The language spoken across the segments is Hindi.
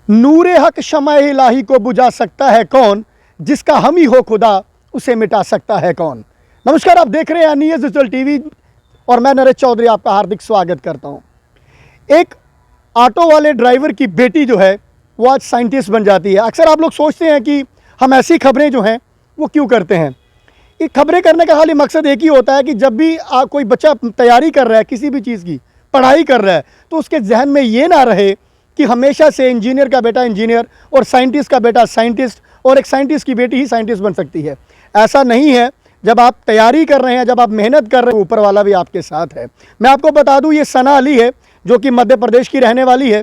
नूरे हक शम्ए इलाही को बुझा सकता है कौन, जिसका हम ही हो खुदा उसे मिटा सकता है कौन। नमस्कार, आप देख रहे हैं न्यूज़ डिजिटल टीवी और मैं नरेश चौधरी आपका हार्दिक स्वागत करता हूं। एक ऑटो वाले ड्राइवर की बेटी जो है वो आज साइंटिस्ट बन जाती है। अक्सर आप लोग सोचते हैं कि हम ऐसी खबरें जो हैं वो क्यों करते हैं। ये खबरें करने का खाली मकसद एक ही होता है कि जब भी कोई बच्चा तैयारी कर रहा है, किसी भी चीज़ की पढ़ाई कर रहा है, तो उसके जहन में ये ना रहे कि हमेशा से इंजीनियर का बेटा इंजीनियर और साइंटिस्ट का बेटा साइंटिस्ट और एक साइंटिस्ट की बेटी ही साइंटिस्ट बन सकती है। ऐसा नहीं है। जब आप तैयारी कर रहे हैं, जब आप मेहनत कर रहे हैं, ऊपर वाला भी आपके साथ है। मैं आपको बता दूं, ये सना अली है जो कि मध्य प्रदेश की रहने वाली है।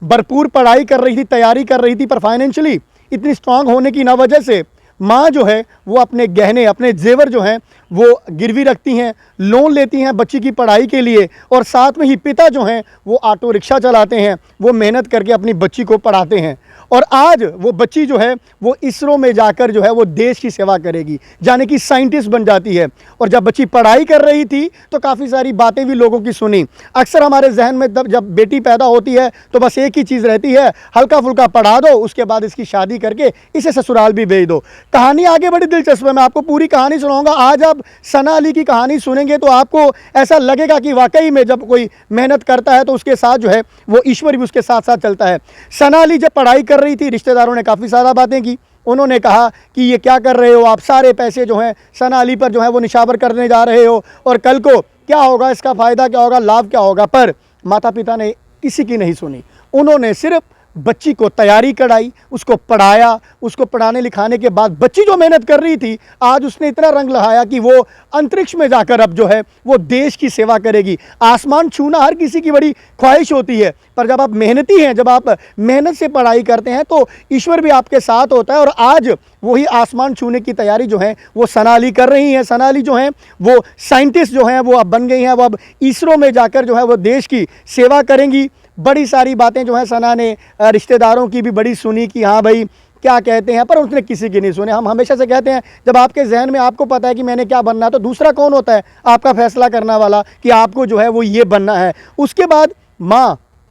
भरपूर पढ़ाई कर रही थी, तैयारी कर रही थी, पर फाइनेंशियली इतनी स्ट्रांग होने की ना वजह से माँ जो है वो अपने गहने, अपने जेवर जो हैं वो गिरवी रखती हैं, लोन लेती हैं बच्ची की पढ़ाई के लिए, और साथ में ही पिता जो हैं वो ऑटो रिक्शा चलाते हैं, वो मेहनत करके अपनी बच्ची को पढ़ाते हैं। और आज वो बच्ची जो है वो इसरो में जाकर जो है वो देश की सेवा करेगी, यानी कि साइंटिस्ट बन जाती है। और जब बच्ची पढ़ाई कर रही थी तो काफ़ी सारी बातें भी लोगों की सुनी। अक्सर हमारे जहन में जब बेटी पैदा होती है तो बस एक ही चीज़ रहती है, हल्का फुल्का पढ़ा दो, उसके बाद इसकी शादी करके इसे ससुराल भी भेज दो। कहानी आगे बड़ी दिलचस्प है, मैं आपको पूरी कहानी सुनाऊंगा। आज आप सना अली की कहानी सुनेंगे तो आपको ऐसा लगेगा कि वाकई में जब कोई मेहनत करता है तो उसके साथ जो है वो ईश्वर भी उसके साथ साथ चलता है। सना अली जब पढ़ाई कर रही थी, रिश्तेदारों ने काफ़ी सारा बातें की। उन्होंने कहा कि ये क्या कर रहे हो आप, सारे पैसे जो हैं सना अली पर जो है वो निशावर करने जा रहे हो, और कल को क्या होगा, इसका फ़ायदा क्या होगा, लाभ क्या होगा। पर माता पिता ने किसी की नहीं सुनी। उन्होंने सिर्फ बच्ची को तैयारी कराई, उसको पढ़ाया। उसको पढ़ाने लिखाने के बाद बच्ची जो मेहनत कर रही थी, आज उसने इतना रंग लहाया कि वो अंतरिक्ष में जाकर अब जो है वो देश की सेवा करेगी। आसमान छूना हर किसी की बड़ी ख्वाहिश होती है, पर जब आप मेहनती हैं, जब आप मेहनत से पढ़ाई करते हैं तो ईश्वर भी आपके साथ होता है। और आज वही आसमान छूने की तैयारी जो है वो सना अली कर रही हैं। सना अली जो हैं वो साइंटिस्ट जो हैं वो अब बन गई हैं। वो अब इसरो में जाकर जो है वो देश की सेवा करेंगी। बड़ी सारी बातें जो है सना ने रिश्तेदारों की भी बड़ी सुनी कि हाँ भाई क्या कहते हैं, पर उसने किसी की नहीं सुने। हम हमेशा से कहते हैं, जब आपके जहन में आपको पता है कि मैंने क्या बनना है, तो दूसरा कौन होता है आपका फैसला करने वाला कि आपको जो है वो ये बनना है। उसके बाद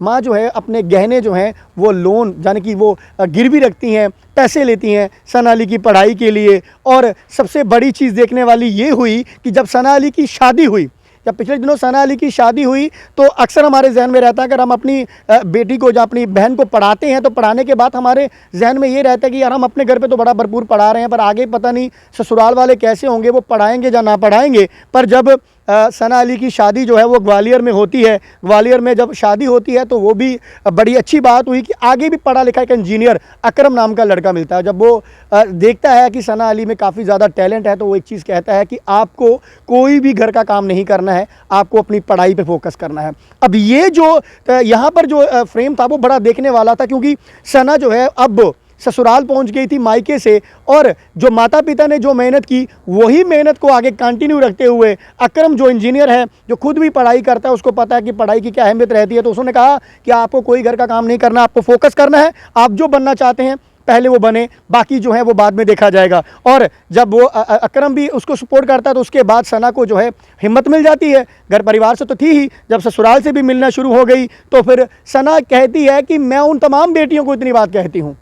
माँ जो है अपने गहने जो हैं वो लोन, यानी कि वो गिरवी रखती हैं, पैसे लेती हैं सना अली की पढ़ाई के लिए। और सबसे बड़ी चीज़ देखने वाली ये हुई कि जब सना अली की शादी हुई, जब पिछले दिनों सना अली की शादी हुई, तो अक्सर हमारे जहन में रहता है अगर हम अपनी बेटी को, या अपनी बहन को पढ़ाते हैं, तो पढ़ाने के बाद हमारे जहन में ये रहता है कि यार हम अपने घर पे तो बड़ा भरपूर पढ़ा रहे हैं, पर आगे पता नहीं ससुराल वाले कैसे होंगे, वो पढ़ाएंगे या ना पढ़ाएंगे। पर जब सना अली की शादी जो है वो ग्वालियर में होती है, ग्वालियर में जब शादी होती है तो वो भी बड़ी अच्छी बात हुई कि आगे भी पढ़ा लिखा एक इंजीनियर अकरम नाम का लड़का मिलता है। जब वो देखता है कि सना अली में काफ़ी ज़्यादा टैलेंट है, तो वो एक चीज़ कहता है कि आपको कोई भी घर का काम नहीं करना है, आपको अपनी पढ़ाई पे फोकस करना है। अब ये जो यहाँ पर जो फ्रेम था वो बड़ा देखने वाला था, क्योंकि सना जो है अब ससुराल पहुंच गई थी मायके से, और जो माता पिता ने जो मेहनत की वही मेहनत को आगे कंटिन्यू रखते हुए अकरम जो इंजीनियर है, जो खुद भी पढ़ाई करता है, उसको पता है कि पढ़ाई की क्या अहमियत रहती है, तो उसने कहा कि आपको कोई घर का काम नहीं करना, आपको फोकस करना है, आप जो बनना चाहते हैं पहले वो बने, बाकी जो है वो बाद में देखा जाएगा। और जब वो अकरम भी उसको सपोर्ट करता है तो उसके बाद सना को जो है हिम्मत मिल जाती है। घर परिवार से तो थी ही, जब ससुराल से भी मिलना शुरू हो गई तो फिर सना कहती है कि मैं उन तमाम बेटियों को इतनी बात कहती हूँ,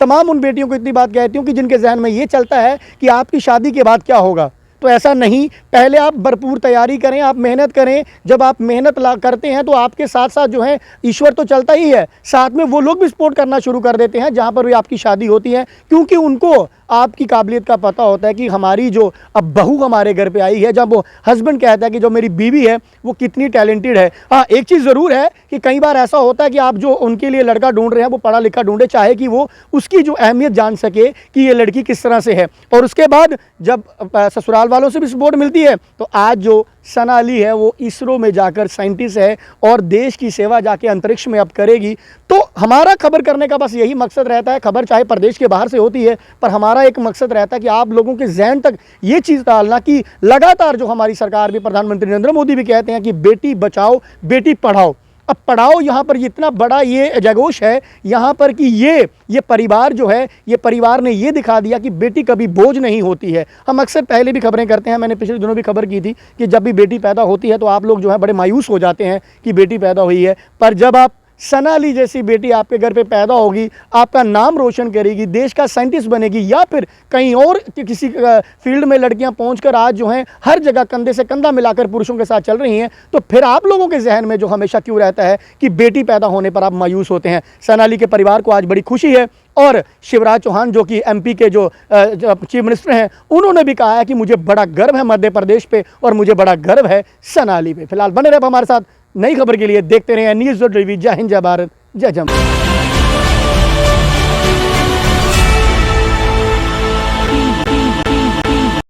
तमाम उन बेटियों को इतनी बात कहती हूँ कि जिनके जहन में ये चलता है कि आपकी शादी के बाद क्या होगा। तो ऐसा नहीं, पहले आप भरपूर तैयारी करें, आप मेहनत करें। जब आप मेहनत करते हैं तो आपके साथ साथ जो है ईश्वर तो चलता ही है, साथ में वो लोग भी सपोर्ट करना शुरू कर देते हैं जहाँ पर भी आपकी शादी होती है, क्योंकि उनको आपकी काबिलियत का पता होता है कि हमारी जो अब बहू हमारे घर पे आई है, जब वो हस्बैंड कहता है कि जो मेरी बीवी है वो कितनी टैलेंटेड है। हाँ, एक चीज़ ज़रूर है कि कई बार ऐसा होता है कि आप जो उनके लिए लड़का ढूंढ रहे हैं वो पढ़ा लिखा ढूंढे, चाहे कि वो उसकी जो अहमियत जान सके कि ये लड़की किस तरह से है। और उसके बाद जब ससुराल वालों से भी सपोर्ट मिलती है, तो आज जो सना अली है वो इसरो में जाकर साइंटिस्ट है और देश की सेवा जाके अंतरिक्ष में अब करेगी। तो हमारा खबर करने का बस यही मकसद रहता है, खबर चाहे प्रदेश के बाहर से होती है, पर हमारा एक मकसद रहता है कि आप लोगों के जहन तक ये चीज़ डालना कि लगातार जो हमारी सरकार भी, प्रधानमंत्री नरेंद्र मोदी भी कहते हैं कि बेटी बचाओ बेटी पढ़ाओ। अब पढ़ाओ यहाँ पर इतना बड़ा ये जगोश है यहाँ पर कि ये परिवार जो है, ये परिवार ने ये दिखा दिया कि बेटी कभी बोझ नहीं होती है। हम अक्सर पहले भी खबरें करते हैं, मैंने पिछले दिनों भी खबर की थी कि जब भी बेटी पैदा होती है तो आप लोग जो है बड़े मायूस हो जाते हैं कि बेटी पैदा हुई है, पर जब आप सनाली जैसी बेटी आपके घर पे पैदा होगी, आपका नाम रोशन करेगी, देश का साइंटिस्ट बनेगी, या फिर कहीं और किसी फील्ड में लड़कियां पहुंचकर आज जो हैं हर जगह कंधे से कंधा मिलाकर पुरुषों के साथ चल रही हैं, तो फिर आप लोगों के जहन में जो हमेशा क्यों रहता है कि बेटी पैदा होने पर आप मायूस होते हैं। सनाली के परिवार को आज बड़ी खुशी है और शिवराज चौहान जो कि एमपी के जो चीफ मिनिस्टर हैं, उन्होंने भी कहा है कि मुझे बड़ा गर्व है मध्य प्रदेश पे और मुझे बड़ा गर्व है सनाली पे। फिलहाल बने रहे हमारे साथ नई खबर के लिए, देखते रहे न्यूज़.tv। जय हिंद, जय भारत, जय जवान।